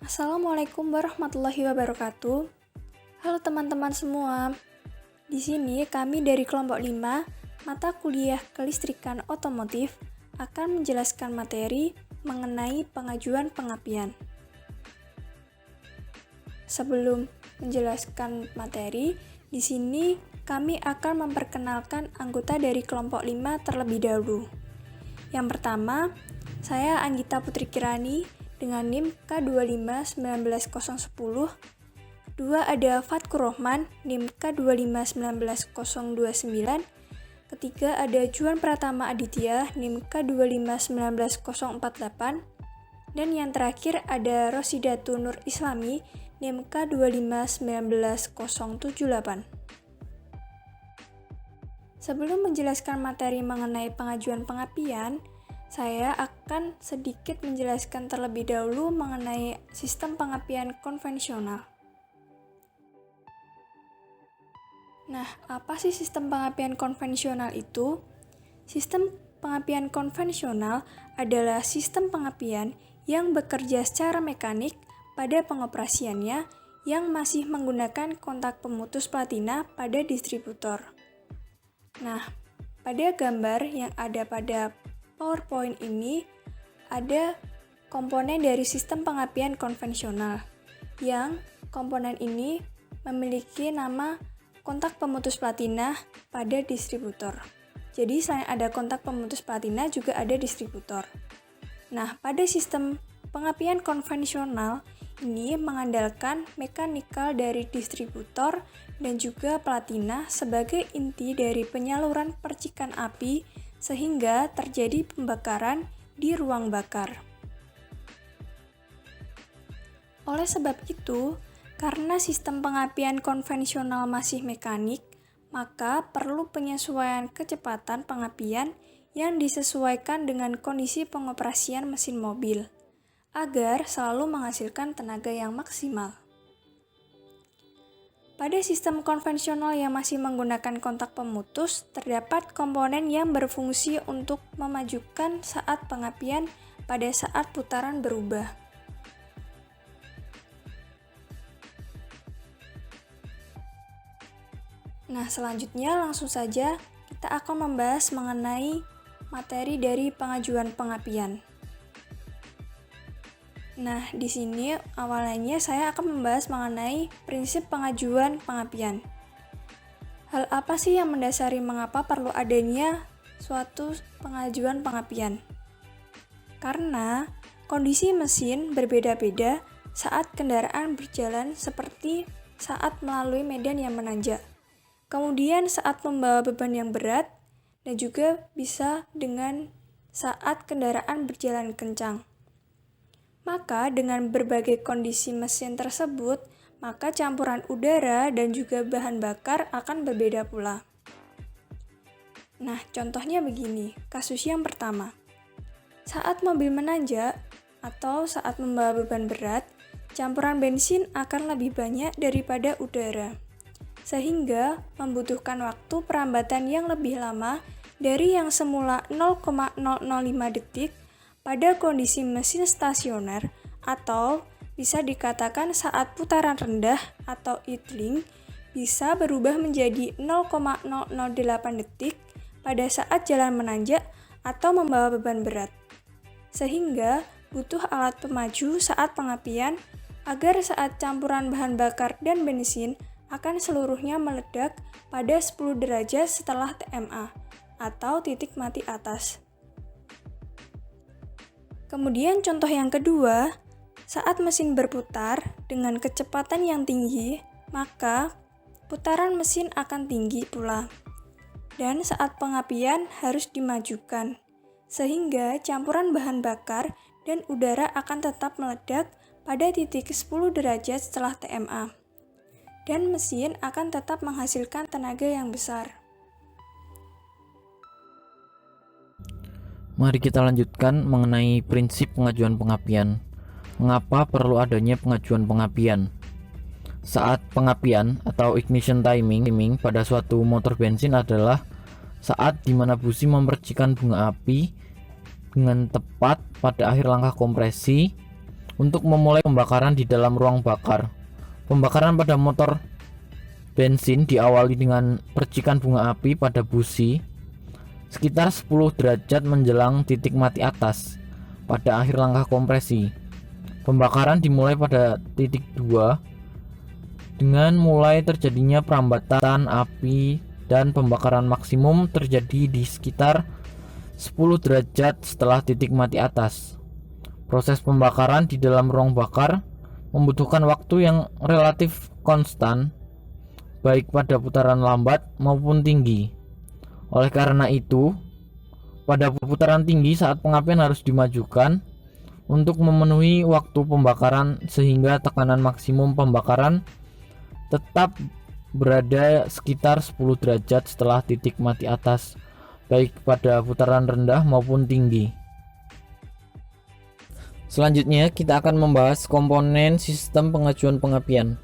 Assalamualaikum warahmatullahi wabarakatuh. Halo teman-teman semua. Di sini kami dari kelompok 5, mata kuliah Kelistrikan Otomotif akan menjelaskan materi mengenai pengajuan pengapian. Sebelum menjelaskan materi, di sini kami akan memperkenalkan anggota dari kelompok 5 terlebih dahulu. Yang pertama, saya Anggita Putri Kirani dengan NIM K2519010. Kedua ada Fatkur Rohman, NIM K2519029. Ketiga ada Juan Pratama Aditya, NIM K2519048. Dan yang terakhir ada Rosidatu Nur Islami, NIM K2519078. Sebelum menjelaskan materi mengenai pengajuan pengapian, saya akan sedikit menjelaskan terlebih dahulu mengenai sistem pengapian konvensional. Nah, apa sih sistem pengapian konvensional itu? Sistem pengapian konvensional adalah sistem pengapian yang bekerja secara mekanik pada pengoperasiannya yang masih menggunakan kontak pemutus platina pada distributor. Nah, pada gambar yang ada pada PowerPoint ini ada komponen dari sistem pengapian konvensional yang komponen ini memiliki nama kontak pemutus platina pada distributor. Jadi selain ada kontak pemutus platina juga ada distributor. Nah, pada sistem pengapian konvensional ini mengandalkan mekanikal dari distributor dan juga platina sebagai inti dari penyaluran percikan api sehingga terjadi pembakaran di ruang bakar. Oleh sebab itu, karena sistem pengapian konvensional masih mekanik, maka perlu penyesuaian kecepatan pengapian yang disesuaikan dengan kondisi pengoperasian mesin mobil, agar selalu menghasilkan tenaga yang maksimal. Pada sistem konvensional yang masih menggunakan kontak pemutus, terdapat komponen yang berfungsi untuk memajukan saat pengapian pada saat putaran berubah. Nah, selanjutnya langsung saja kita akan membahas mengenai materi dari pengajuan pengapian. Nah, di sini awalnya saya akan membahas mengenai prinsip pengajuan pengapian. Hal apa sih yang mendasari mengapa perlu adanya suatu pengajuan pengapian? Karena kondisi mesin berbeda-beda saat kendaraan berjalan seperti saat melalui medan yang menanjak, kemudian saat membawa beban yang berat, dan juga bisa dengan saat kendaraan berjalan kencang. Maka dengan berbagai kondisi mesin tersebut, maka campuran udara dan juga bahan bakar akan berbeda pula. Nah, contohnya begini, kasus yang pertama. Saat mobil menanjak atau saat membawa beban berat, campuran bensin akan lebih banyak daripada udara, sehingga membutuhkan waktu perambatan yang lebih lama dari yang semula 0,005 detik pada kondisi mesin stasioner atau bisa dikatakan saat putaran rendah atau idling bisa berubah menjadi 0,008 detik pada saat jalan menanjak atau membawa beban berat. Sehingga butuh alat pemaju saat pengapian agar saat campuran bahan bakar dan bensin akan seluruhnya meledak pada 10 derajat setelah TMA atau titik mati atas. Kemudian contoh yang kedua, saat mesin berputar dengan kecepatan yang tinggi, maka putaran mesin akan tinggi pula. Dan saat pengapian harus dimajukan, sehingga campuran bahan bakar dan udara akan tetap meledak pada titik 10 derajat setelah TMA. Dan mesin akan tetap menghasilkan tenaga yang besar. Mari kita lanjutkan mengenai prinsip pengajuan pengapian. Mengapa perlu adanya pengajuan pengapian? Saat pengapian atau ignition timing pada suatu motor bensin adalah saat di mana busi memercikan bunga api dengan tepat pada akhir langkah kompresi untuk memulai pembakaran di dalam ruang bakar. Pembakaran pada motor bensin diawali dengan percikan bunga api pada busi sekitar 10 derajat menjelang titik mati atas pada akhir langkah kompresi. Pembakaran dimulai pada titik 2 dengan mulai terjadinya perambatan api dan pembakaran maksimum terjadi di sekitar 10 derajat setelah titik mati atas. Proses pembakaran di dalam ruang bakar membutuhkan waktu yang relatif konstan baik pada putaran lambat maupun tinggi. Oleh karena itu, pada putaran tinggi saat pengapian harus dimajukan untuk memenuhi waktu pembakaran sehingga tekanan maksimum pembakaran tetap berada sekitar 10 derajat setelah titik mati atas baik pada putaran rendah maupun tinggi. Selanjutnya kita akan membahas komponen sistem pengajuan pengapian.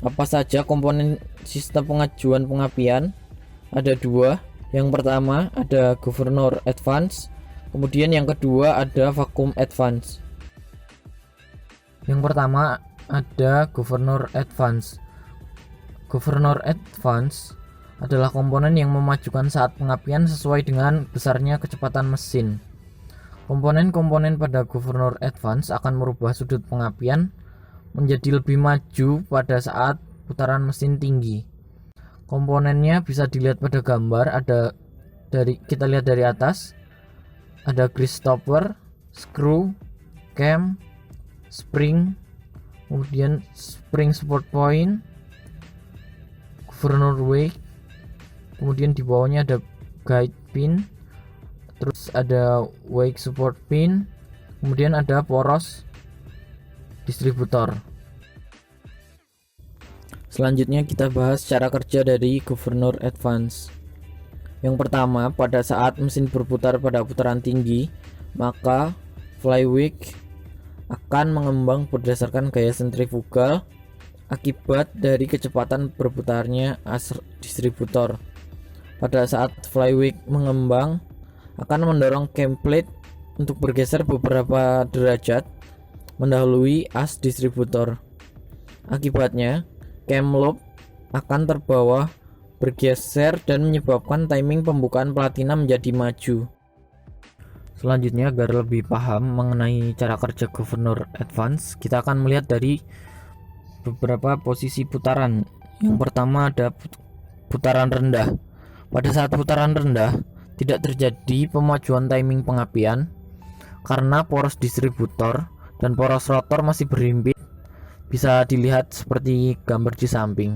Apa saja komponen sistem pengajuan pengapian? Ada dua. Yang pertama ada governor advance, kemudian yang kedua ada vacuum advance. Yang pertama ada governor advance. Governor advance adalah komponen yang memajukan saat pengapian sesuai dengan besarnya kecepatan mesin. Komponen-komponen pada governor advance akan merubah sudut pengapian menjadi lebih maju pada saat putaran mesin tinggi. Komponennya bisa dilihat pada gambar, kita lihat dari atas. Ada grease stopper, screw, cam, spring, kemudian spring support point, governor wake, kemudian di bawahnya ada guide pin, terus ada wake support pin, kemudian ada poros distributor. Selanjutnya kita bahas cara kerja dari governor advance. Yang pertama, pada saat mesin berputar pada putaran tinggi, maka flywheel akan mengembang berdasarkan gaya sentrifugal akibat dari kecepatan berputarnya as distributor. Pada saat flywheel mengembang, akan mendorong cam plate untuk bergeser beberapa derajat mendahului as distributor. Akibatnya, cam lobe akan terbawa bergeser dan menyebabkan timing pembukaan platina menjadi maju. Selanjutnya, agar lebih paham mengenai cara kerja governor advance, kita akan melihat dari beberapa posisi putaran. Yang pertama ada putaran rendah. Pada saat putaran rendah, tidak terjadi pemajuan timing pengapian karena poros distributor dan poros rotor masih berhimpit. Bisa dilihat seperti gambar di samping.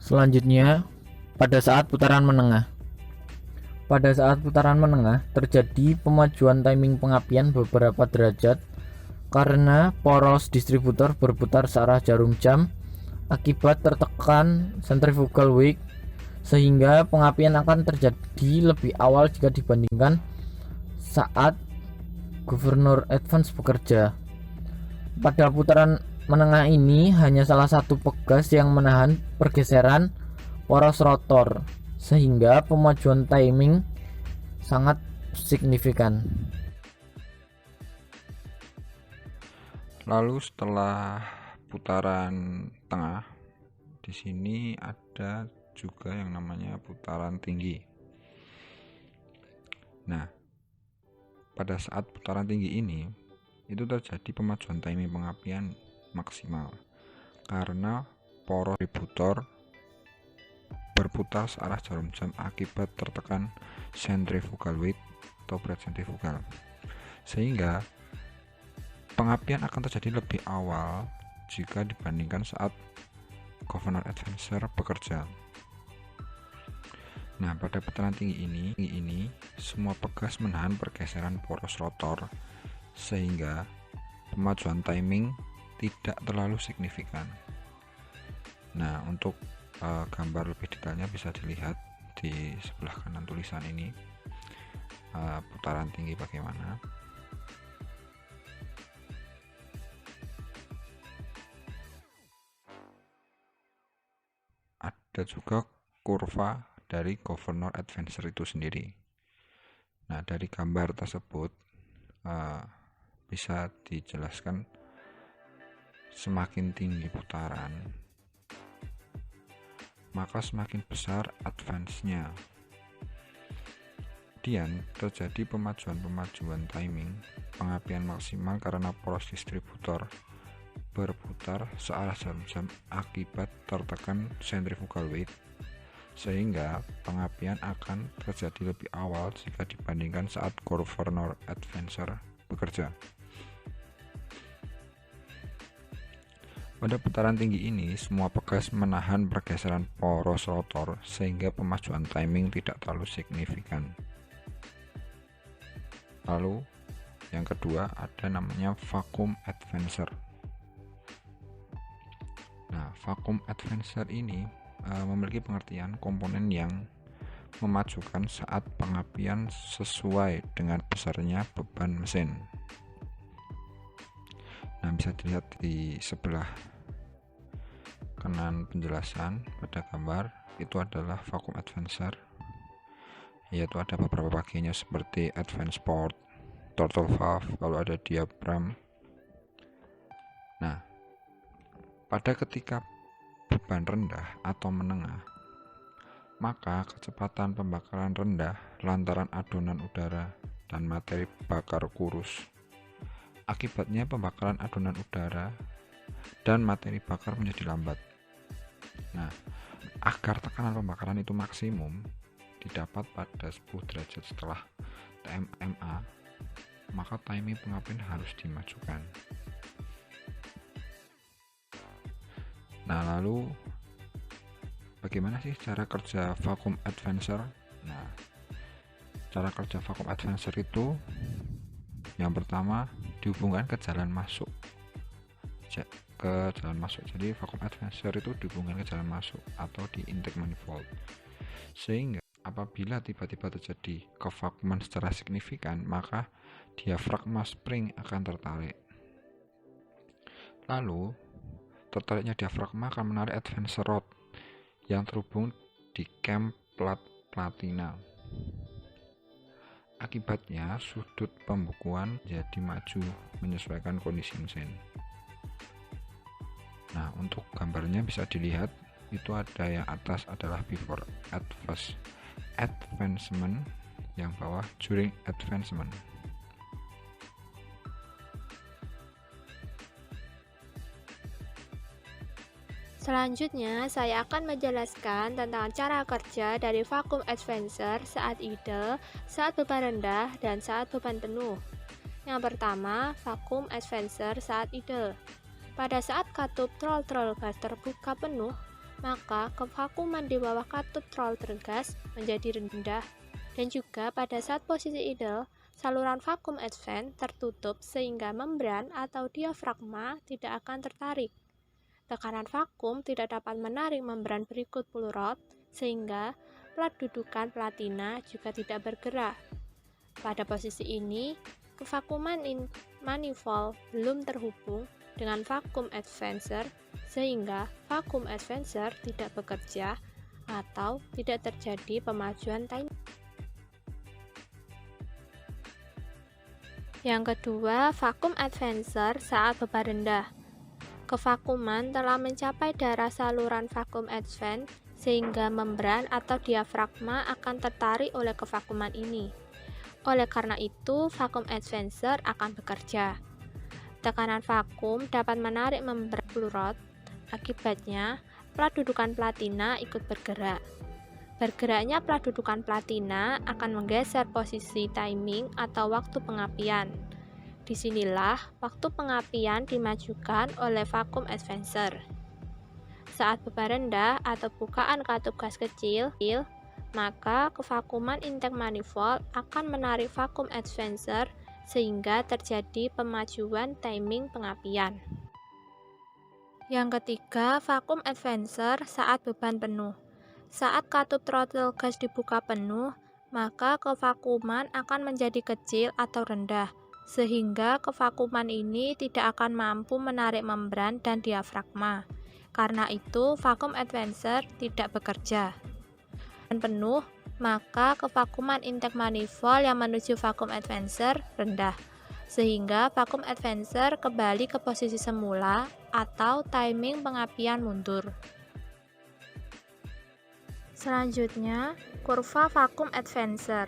Selanjutnya, pada saat putaran menengah. Pada saat putaran menengah, terjadi pemajuan timing pengapian beberapa derajat karena poros distributor berputar searah jarum jam akibat tertekan centrifugal wake, sehingga pengapian akan terjadi lebih awal jika dibandingkan saat governor advance bekerja. Pada putaran menengah ini hanya salah satu pegas yang menahan pergeseran poros rotor, sehingga pemajuan timing sangat signifikan. Lalu setelah putaran tengah, di sini ada juga yang namanya putaran tinggi. Nah, pada saat putaran tinggi ini itu terjadi pemajuan timing pengapian maksimal karena poros distributor berputar searah jarum jam akibat tertekan centrifugal weight atau berat sentrifugal, sehingga pengapian akan terjadi lebih awal jika dibandingkan saat governor advancer bekerja. Nah, pada putaran tinggi ini semua pegas menahan pergeseran poros rotor, sehingga pemajuan timing tidak terlalu signifikan. Nah, untuk gambar lebih detailnya bisa dilihat di sebelah kanan tulisan ini, putaran tinggi bagaimana. Ada juga kurva dari governor advancer itu sendiri. Nah, dari gambar tersebut bisa dijelaskan semakin tinggi putaran, maka semakin besar advance-nya. Kemudian terjadi pemajuan timing pengapian maksimal karena poros distributor berputar searah jarum jam akibat tertekan centrifugal weight, sehingga pengapian akan terjadi lebih awal jika dibandingkan saat governor advancer bekerja. Pada putaran tinggi ini, semua pegas menahan pergeseran poros rotor sehingga pemajuan timing tidak terlalu signifikan. Lalu yang kedua ada namanya vacuum advancer. Nah, vacuum advancer ini memiliki pengertian komponen yang memajukan saat pengapian sesuai dengan besarnya beban mesin. Nah, bisa dilihat di sebelah kanan penjelasan pada gambar, itu adalah vacuum advancer, yaitu ada beberapa bagiannya seperti advance port, throttle valve, lalu ada diaphragm. Nah, pada ketika beban rendah atau menengah, maka kecepatan pembakaran rendah lantaran adonan udara dan materi bakar kurus. Akibatnya pembakaran adonan udara dan materi bakar menjadi lambat. Nah, agar tekanan pembakaran itu maksimum didapat pada 10 derajat setelah TMMA, maka timing pengapian harus dimajukan. Nah, lalu bagaimana sih cara kerja vacuum advancer? Nah, cara kerja vacuum advancer itu yang pertama dihubungkan ke jalan masuk. Jadi vacuum advancer itu dihubungkan ke jalan masuk atau di intake manifold, sehingga apabila tiba-tiba terjadi kevakuuman secara signifikan, maka diafragma spring akan tertarik. Lalu tertariknya diafragma akan menarik advancer rod yang terhubung di cam plat platina. Akibatnya sudut pembukuan jadi maju menyesuaikan kondisi mesin. Nah, untuk gambarnya bisa dilihat, itu ada yang atas adalah before advancement, yang bawah during advancement. Selanjutnya, saya akan menjelaskan tentang cara kerja dari vacuum advancer saat idle, saat beban rendah, dan saat beban penuh. Yang pertama, vacuum advancer saat idle. Pada saat katup throttle gas terbuka penuh, maka kevakuuman di bawah katup throttle gas menjadi rendah, dan juga pada saat posisi idle, saluran vacuum advance tertutup sehingga membran atau diafragma tidak akan tertarik. Tekanan vakum tidak dapat menarik membran berikut pull rod, sehingga plat dudukan platina juga tidak bergerak. Pada posisi ini, kevakuuman manifold belum terhubung dengan vacuum advancer, sehingga vacuum advancer tidak bekerja atau tidak terjadi pemajuan timing. Yang kedua, vacuum advancer saat beban rendah. Kevakuuman telah mencapai darah saluran vacuum advance sehingga membran atau diafragma akan tertarik oleh kevakuuman ini. Oleh karena itu, vacuum advancer akan bekerja. Tekanan vakum dapat menarik membran pull rod, akibatnya plat dudukan platina ikut bergerak. Bergeraknya plat dudukan platina akan menggeser posisi timing atau waktu pengapian. Disinilah waktu pengapian dimajukan oleh vacuum advancer. Saat beban rendah atau bukaan katup gas kecil, maka kevakuuman intake manifold akan menarik vacuum advancer sehingga terjadi pemajuan timing pengapian. Yang ketiga, vacuum advancer saat beban penuh. Saat katup throttle gas dibuka penuh, maka kevakuuman akan menjadi kecil atau rendah, sehingga kevakuuman ini tidak akan mampu menarik membran dan diafragma. Karena itu, vacuum advancer tidak bekerja. Dan penuh, maka kevakuuman intake manifold yang menuju vacuum advancer rendah. sehingga vakum advancer kembali ke posisi semula atau timing pengapian mundur. Selanjutnya, kurva vakum advancer.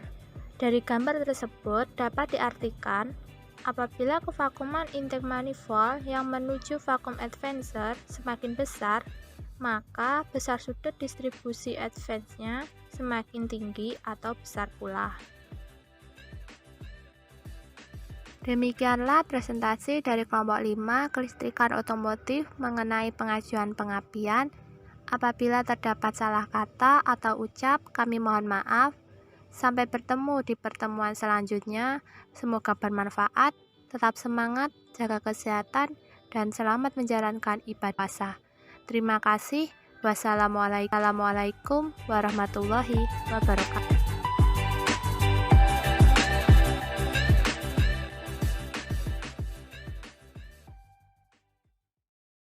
Dari gambar tersebut dapat diartikan apabila kevakuman intake manifold yang menuju vakum advancer semakin besar, maka besar sudut distribusi advance-nya semakin tinggi atau besar pula. Demikianlah presentasi dari kelompok 5 kelistrikan otomotif mengenai pengajuan pengapian. Apabila terdapat salah kata atau ucap, kami mohon maaf. Sampai bertemu di pertemuan selanjutnya. Semoga bermanfaat. Tetap semangat, jaga kesehatan, dan selamat menjalankan ibadah puasa. Terima kasih. Wassalamualaikum warahmatullahi wabarakatuh.